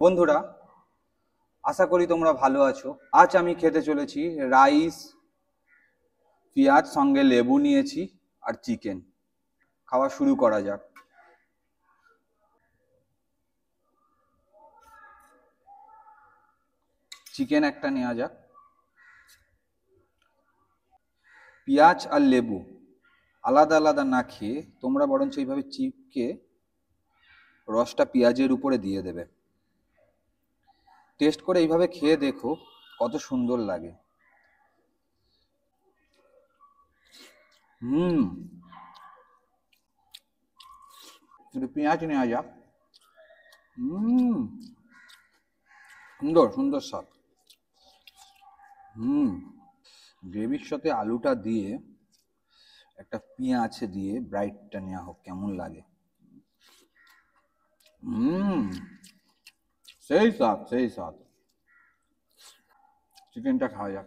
বন্ধুরা, আশা করি তোমরা ভালো আছো। আজ আমি খেতে চলেছি রাইস, পেঁয়াজ, সঙ্গে লেবু নিয়েছি আর চিকেন। খাওয়া শুরু করা যাক। চিকেন একটা নেওয়া যাক। পেঁয়াজ আর লেবু আলাদা আলাদা না খেয়ে তোমরা বরঞ্চ এইভাবে চিপকে রসটা পেঁয়াজের উপরে দিয়ে দেবে। টেস্ট করে এইভাবে খেয়ে দেখো কত সুন্দর লাগে। হুম, একটু পেঁয়াজ নেওয়া যাক। হুম, সুন্দর সুন্দর স্বাদ। হুম, গ্রেভির সাথে আলুটা দিয়ে একটা পেঁয়াজ দিয়ে ব্রাইটটা নেওয়া হোক, কেমন লাগে। হুম, সেই স্বাদ সেই স্বাদ। চিকেনটা খাওয়া যাক।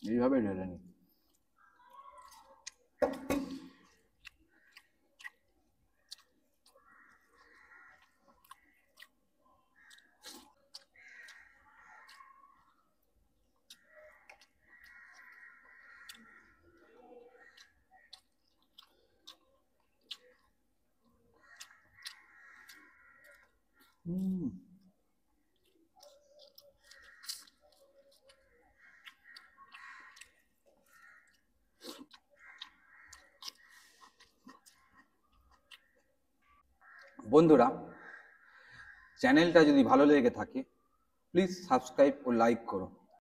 এইভাবে ঢেলে নি। হুম, বন্ধুরা, চ্যানেলটা যদি ভালো লেগে থাকে প্লিজ সাবস্ক্রাইব ও লাইক করো।